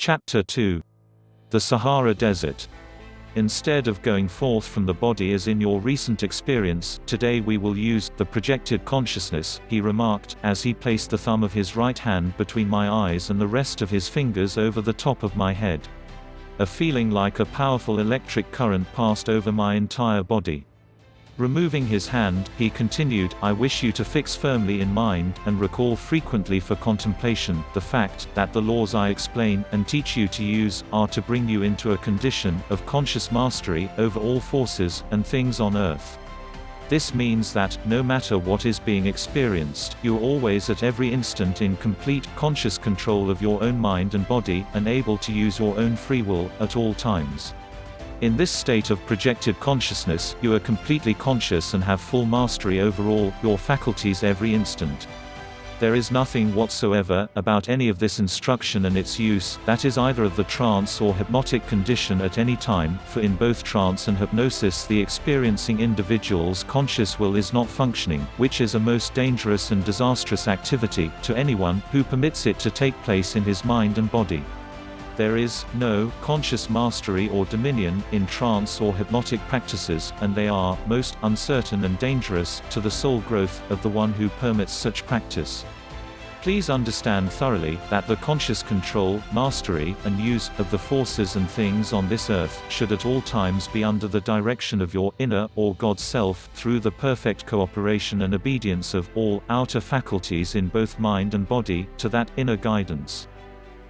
Chapter 2. The Sahara Desert. Instead of going forth from the body as in your recent experience, today we will use the projected consciousness, he remarked, as he placed the thumb of his right hand between my eyes and the rest of his fingers over the top of my head. A feeling like a powerful electric current passed over my entire body. Removing his hand, he continued, I wish you to fix firmly in mind, and recall frequently for contemplation, the fact, that the laws I explain, and teach you to use, are to bring you into a condition, of conscious mastery, over all forces, and things on earth. This means that, no matter what is being experienced, you are always at every instant in complete, conscious control of your own mind and body, and able to use your own free will, at all times. In this state of projected consciousness, you are completely conscious and have full mastery over all your faculties every instant. There is nothing whatsoever about any of this instruction and its use that is either of the trance or hypnotic condition at any time, for in both trance and hypnosis the experiencing individual's conscious will is not functioning, which is a most dangerous and disastrous activity to anyone who permits it to take place in his mind and body. There is no conscious mastery or dominion in trance or hypnotic practices, and they are most uncertain and dangerous to the soul growth of the one who permits such practice. Please understand thoroughly that the conscious control, mastery, and use of the forces and things on this earth should at all times be under the direction of your inner or God self, through the perfect cooperation and obedience of all outer faculties in both mind and body to that inner guidance.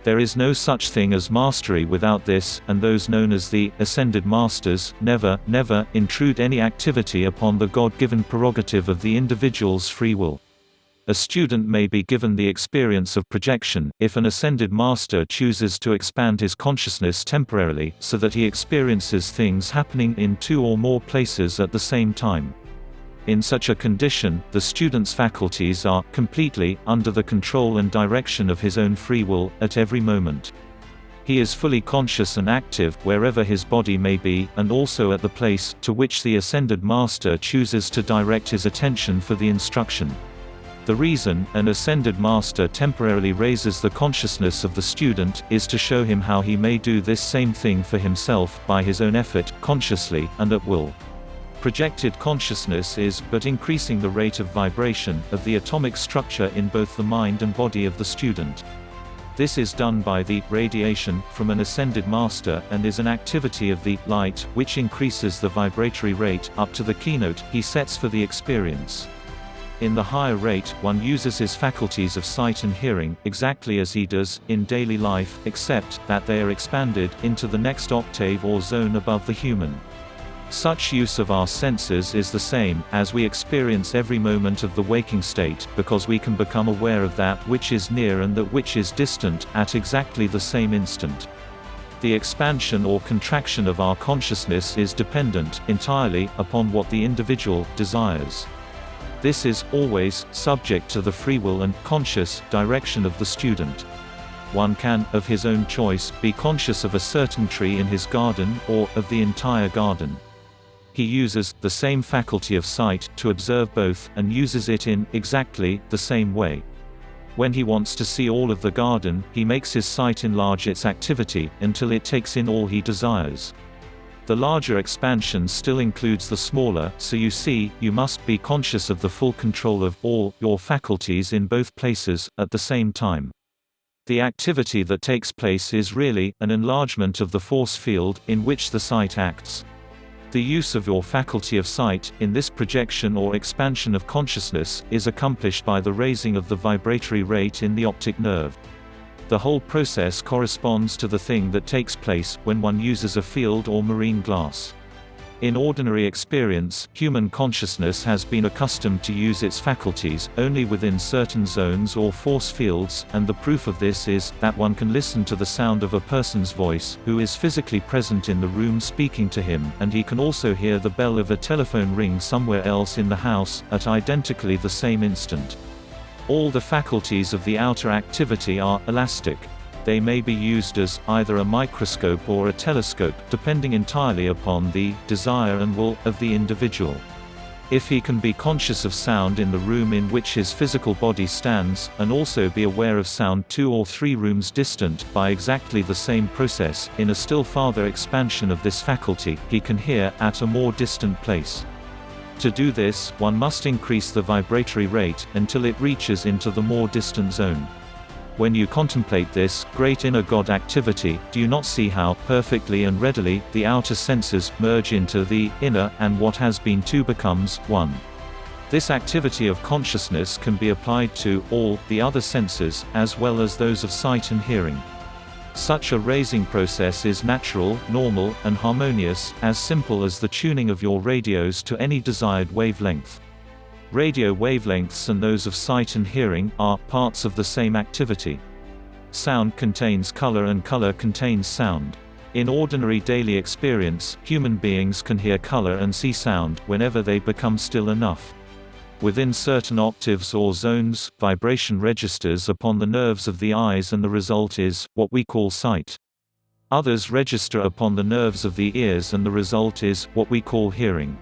There is no such thing as mastery without this, and those known as the ascended masters never intrude any activity upon the God-given prerogative of the individual's free will. A student may be given the experience of projection, if an ascended master chooses to expand his consciousness temporarily, so that he experiences things happening in two or more places at the same time. In such a condition, the student's faculties are completely under the control and direction of his own free will at every moment. He is fully conscious and active wherever his body may be, and also at the place to which the ascended master chooses to direct his attention for the instruction. The reason an ascended master temporarily raises the consciousness of the student is to show him how he may do this same thing for himself by his own effort, consciously and at will. Projected consciousness is but increasing the rate of vibration of the atomic structure in both the mind and body of the student. This is done by the radiation from an ascended master, and is an activity of the light which increases the vibratory rate up to the keynote he sets for the experience. In the higher rate, one uses his faculties of sight and hearing exactly as he does in daily life, except that they are expanded into the next octave or zone above the human. Such use of our senses is the same as we experience every moment of the waking state, because we can become aware of that which is near and that which is distant at exactly the same instant. The expansion or contraction of our consciousness is dependent entirely upon what the individual desires. This is always subject to the free will and conscious direction of the student. One can, of his own choice, be conscious of a certain tree in his garden, or of the entire garden. He uses the same faculty of sight to observe both, and uses it in exactly the same way. When he wants to see all of the garden, he makes his sight enlarge its activity until it takes in all he desires. The larger expansion still includes the smaller, so you see, you must be conscious of the full control of all your faculties in both places at the same time. The activity that takes place is really an enlargement of the force field in which the sight acts. The use of your faculty of sight, in this projection or expansion of consciousness, is accomplished by the raising of the vibratory rate in the optic nerve. The whole process corresponds to the thing that takes place when one uses a field or marine glass. In ordinary experience, human consciousness has been accustomed to use its faculties only within certain zones or force fields, and the proof of this is that one can listen to the sound of a person's voice who is physically present in the room speaking to him, and he can also hear the bell of a telephone ring somewhere else in the house at identically the same instant. All the faculties of the outer activity are elastic. They may be used as either a microscope or a telescope, depending entirely upon the desire and will of the individual. If he can be conscious of sound in the room in which his physical body stands, and also be aware of sound 2 or 3 rooms distant, by exactly the same process, in a still farther expansion of this faculty, he can hear, at a more distant place. To do this, one must increase the vibratory rate, until it reaches into the more distant zone. When you contemplate this great inner God activity, do you not see how, perfectly and readily, the outer senses merge into the inner, and what has been 2 becomes 1? This activity of consciousness can be applied to all the other senses, as well as those of sight and hearing. Such a raising process is natural, normal, and harmonious, as simple as the tuning of your radios to any desired wavelength. Radio wavelengths and those of sight and hearing are parts of the same activity. Sound contains color and color contains sound. In ordinary daily experience, human beings can hear color and see sound whenever they become still enough. Within certain octaves or zones, vibration registers upon the nerves of the eyes and the result is what we call sight. Others register upon the nerves of the ears and the result is what we call hearing.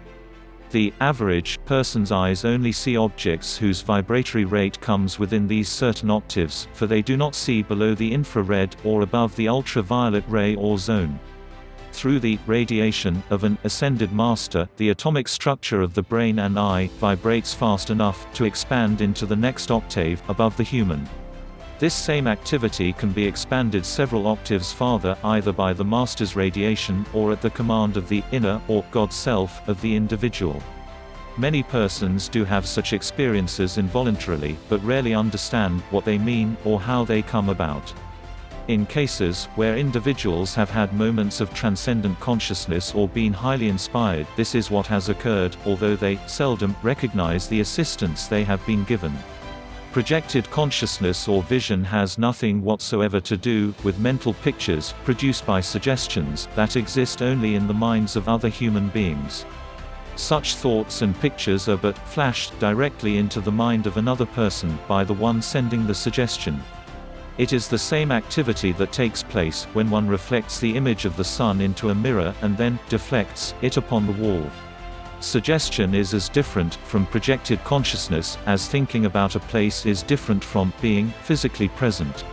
The average person's eyes only see objects whose vibratory rate comes within these certain octaves, for they do not see below the infrared or above the ultraviolet ray or zone. Through the radiation of an ascended master, the atomic structure of the brain and eye vibrates fast enough to expand into the next octave above the human. This same activity can be expanded several octaves farther, either by the master's radiation, or at the command of the inner, or God self, of the individual. Many persons do have such experiences involuntarily, but rarely understand what they mean, or how they come about. In cases where individuals have had moments of transcendent consciousness or been highly inspired, this is what has occurred, although they seldom recognize the assistance they have been given. Projected consciousness or vision has nothing whatsoever to do with mental pictures produced by suggestions that exist only in the minds of other human beings. Such thoughts and pictures are but flashed directly into the mind of another person by the one sending the suggestion. It is the same activity that takes place when one reflects the image of the sun into a mirror and then deflects it upon the wall. Suggestion is as different from projected consciousness as thinking about a place is different from being physically present.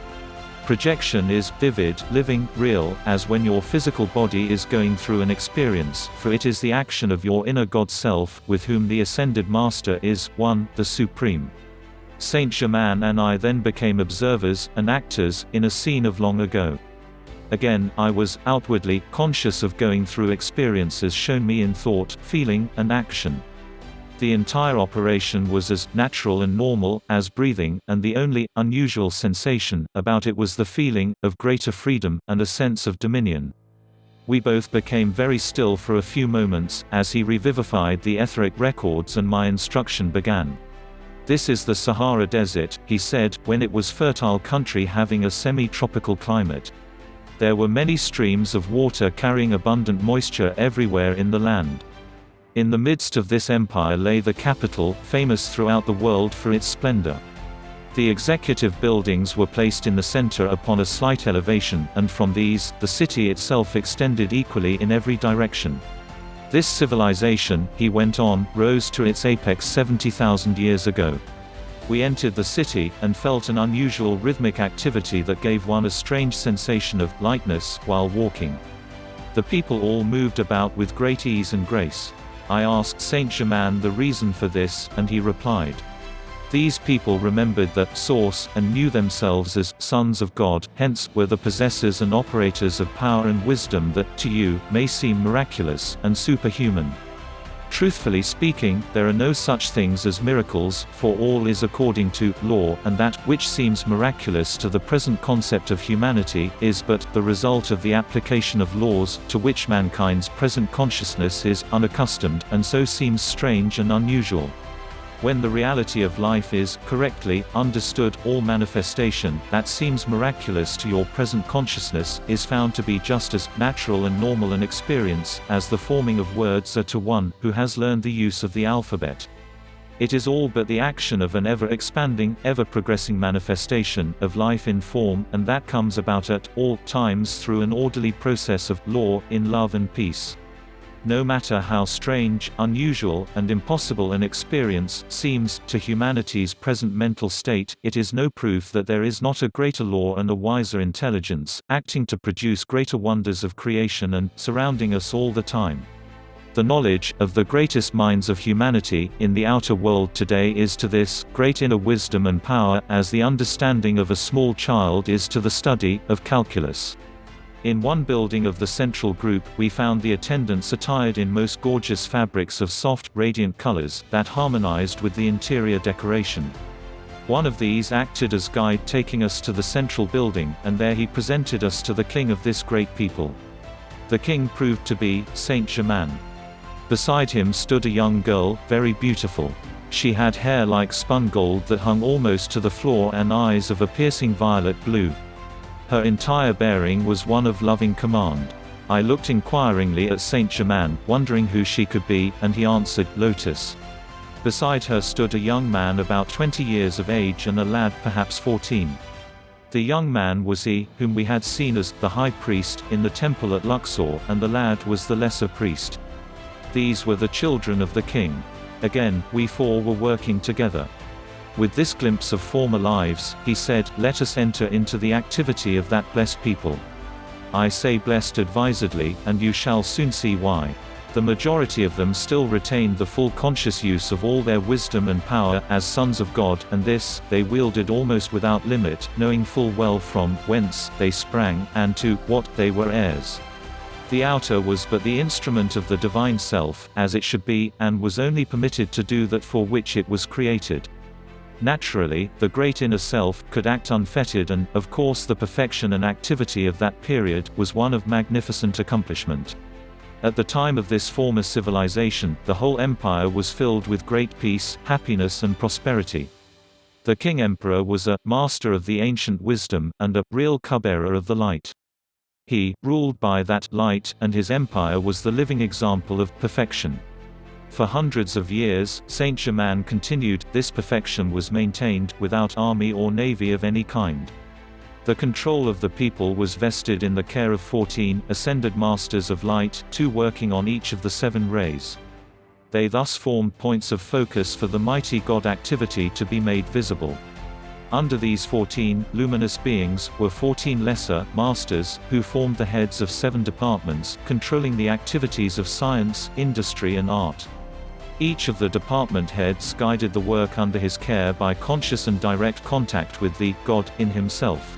Projection is vivid, living, real, as when your physical body is going through an experience, for it is the action of your inner God self, with whom the ascended master is one, the supreme. Saint Germain and I then became observers and actors in a scene of long ago. Again, I was outwardly conscious of going through experiences shown me in thought, feeling, and action. The entire operation was as natural and normal as breathing, and the only unusual sensation about it was the feeling of greater freedom and a sense of dominion. We both became very still for a few moments, as he revivified the etheric records and my instruction began. "This is the Sahara Desert," he said, when it was fertile country having a semi-tropical climate. There were many streams of water carrying abundant moisture everywhere in the land. In the midst of this empire lay the capital, famous throughout the world for its splendor. The executive buildings were placed in the center upon a slight elevation, and from these, the city itself extended equally in every direction. This civilization, he went on, rose to its apex 70,000 years ago. We entered the city, and felt an unusual rhythmic activity that gave one a strange sensation of lightness while walking. The people all moved about with great ease and grace. I asked Saint Germain the reason for this, and he replied, "These people remembered the source, and knew themselves as sons of God, hence were the possessors and operators of power and wisdom that, to you, may seem miraculous and superhuman. Truthfully speaking, there are no such things as miracles, for all is according to law, and that which seems miraculous to the present concept of humanity is but the result of the application of laws to which mankind's present consciousness is unaccustomed, and so seems strange and unusual. When the reality of life is, correctly, understood, all manifestation, that seems miraculous to your present consciousness, is found to be just as natural and normal an experience, as the forming of words are to one, who has learned the use of the alphabet. It is all but the action of an ever-expanding, ever-progressing manifestation, of life in form, and that comes about at all times through an orderly process of law, in love and peace. No matter how strange, unusual, and impossible an experience seems to humanity's present mental state, it is no proof that there is not a greater law and a wiser intelligence, acting to produce greater wonders of creation and surrounding us all the time. The knowledge of the greatest minds of humanity in the outer world today is to this great inner wisdom and power as the understanding of a small child is to the study of calculus. In one building of the central group, we found the attendants attired in most gorgeous fabrics of soft, radiant colors that harmonized with the interior decoration. One of these acted as guide, taking us to the central building, and there he presented us to the king of this great people. The king proved to be Saint Germain. Beside him stood a young girl, very beautiful. She had hair like spun gold that hung almost to the floor and eyes of a piercing violet blue. Her entire bearing was one of loving command. I looked inquiringly at Saint Germain, wondering who she could be, and he answered, Lotus. Beside her stood a young man about 20 years of age and a lad perhaps 14. The young man was he, whom we had seen as the high priest in the temple at Luxor, and the lad was the lesser priest. These were the children of the king. Again, we four were working together. With this glimpse of former lives, he said, let us enter into the activity of that blessed people. I say blessed advisedly, and you shall soon see why. The majority of them still retained the full conscious use of all their wisdom and power, as sons of God, and this, they wielded almost without limit, knowing full well from whence they sprang, and to what they were heirs. The outer was but the instrument of the divine self, as it should be, and was only permitted to do that for which it was created. Naturally, the great inner self could act unfettered and, of course, the perfection and activity of that period was one of magnificent accomplishment. At the time of this former civilization, the whole empire was filled with great peace, happiness and prosperity. The king-emperor was a master of the ancient wisdom, and a real cupbearer of the light. He ruled by that light, and his empire was the living example of perfection. For hundreds of years, Saint Germain continued, this perfection was maintained, without army or navy of any kind. The control of the people was vested in the care of 14 ascended masters of light, 2 working on each of the 7 rays. They thus formed points of focus for the mighty God activity to be made visible. Under these 14 luminous beings were 14 lesser masters, who formed the heads of 7 departments, controlling the activities of science, industry and art. Each of the department heads guided the work under his care by conscious and direct contact with the God in himself.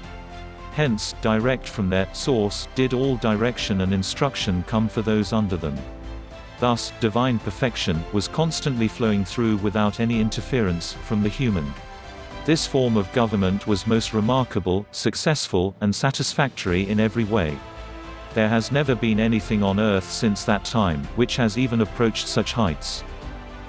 Hence, direct from their source, did all direction and instruction come for those under them. Thus, divine perfection was constantly flowing through without any interference from the human. This form of government was most remarkable, successful, and satisfactory in every way. There has never been anything on earth since that time, which has even approached such heights.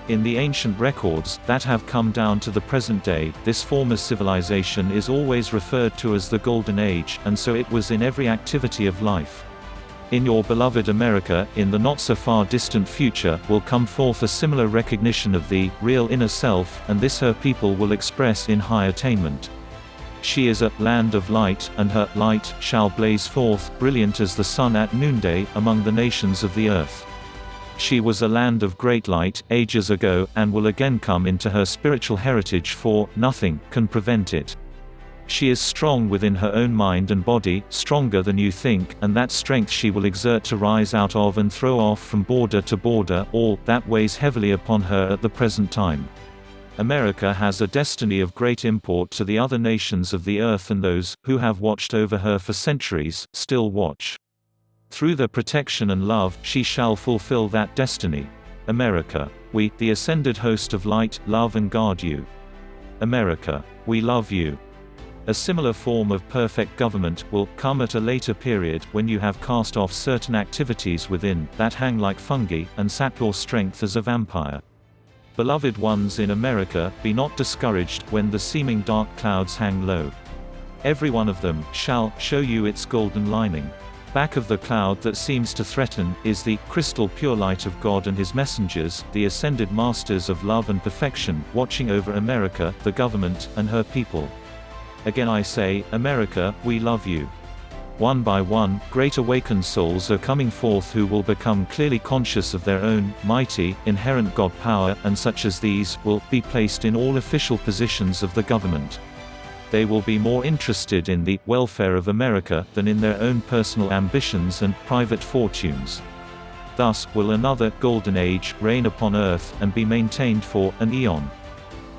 In the ancient records that have come down to the present day, this former civilization is always referred to as the Golden Age, and so it was in every activity of life. In your beloved America, in the not-so-far distant future, will come forth a similar recognition of the real inner self, and this her people will express in high attainment. She is a land of light, and her light shall blaze forth, brilliant as the sun at noonday, among the nations of the earth. She was a land of great light, ages ago, and will again come into her spiritual heritage, for nothing can prevent it. She is strong within her own mind and body, stronger than you think, and that strength she will exert to rise out of and throw off from border to border all that weighs heavily upon her at the present time. America has a destiny of great import to the other nations of the earth, and those who have watched over her for centuries still watch. Through the protection and love, she shall fulfill that destiny. America, we, the ascended host of light, love and guard you. America, we love you. A similar form of perfect government will come at a later period, when you have cast off certain activities within that hang like fungi, and sap your strength as a vampire. Beloved ones in America, be not discouraged when the seeming dark clouds hang low. Every one of them shall show you its golden lining. Back of the cloud that seems to threaten, is the crystal pure light of God and his messengers, the ascended masters of love and perfection, watching over America, the government, and her people. Again I say, America, we love you. One by one, great awakened souls are coming forth who will become clearly conscious of their own, mighty, inherent God power, and such as these, will be placed in all official positions of the government. They will be more interested in the welfare of America than in their own personal ambitions and private fortunes. Thus, will another golden age reign upon earth, and be maintained for an eon.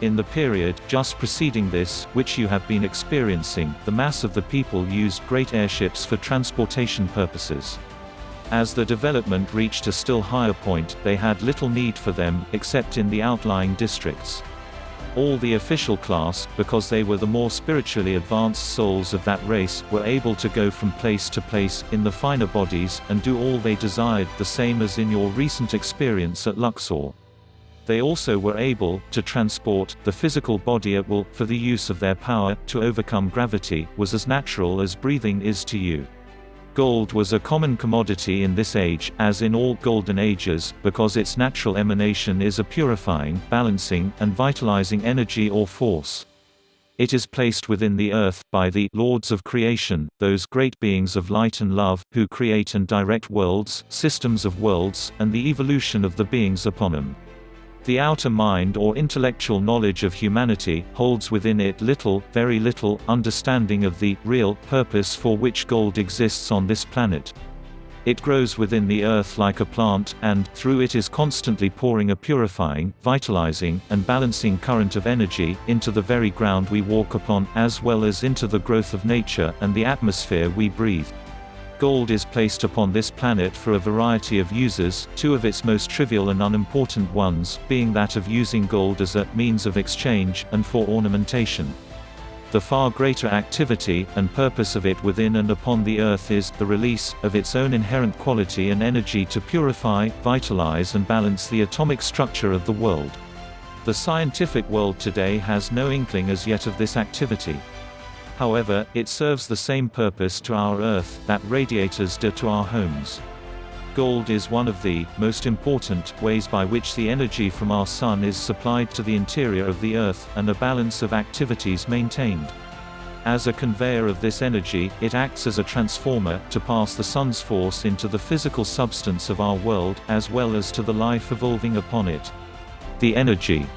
In the period just preceding this, which you have been experiencing, the mass of the people used great airships for transportation purposes. As the development reached a still higher point, they had little need for them, except in the outlying districts. All the official class, because they were the more spiritually advanced souls of that race, were able to go from place to place, in the finer bodies, and do all they desired, the same as in your recent experience at Luxor. They also were able to transport the physical body at will, for the use of their power to overcome gravity was as natural as breathing is to you. Gold was a common commodity in this age, as in all golden ages, because its natural emanation is a purifying, balancing, and vitalizing energy or force. It is placed within the earth, by the lords of creation, those great beings of light and love, who create and direct worlds, systems of worlds, and the evolution of the beings upon them. The outer mind or intellectual knowledge of humanity, holds within it little, very little, understanding of the real purpose for which gold exists on this planet. It grows within the earth like a plant, and, through it is constantly pouring a purifying, vitalizing, and balancing current of energy, into the very ground we walk upon, as well as into the growth of nature, and the atmosphere we breathe. Gold is placed upon this planet for a variety of uses, two of its most trivial and unimportant ones, being that of using gold as a means of exchange, and for ornamentation. The far greater activity and purpose of it within and upon the earth is the release of its own inherent quality and energy to purify, vitalize and balance the atomic structure of the world. The scientific world today has no inkling as yet of this activity. However, it serves the same purpose to our Earth that radiators do to our homes. Gold is one of the most important ways by which the energy from our Sun is supplied to the interior of the Earth, and a balance of activities maintained. As a conveyor of this energy, it acts as a transformer, to pass the Sun's force into the physical substance of our world, as well as to the life evolving upon it. The energy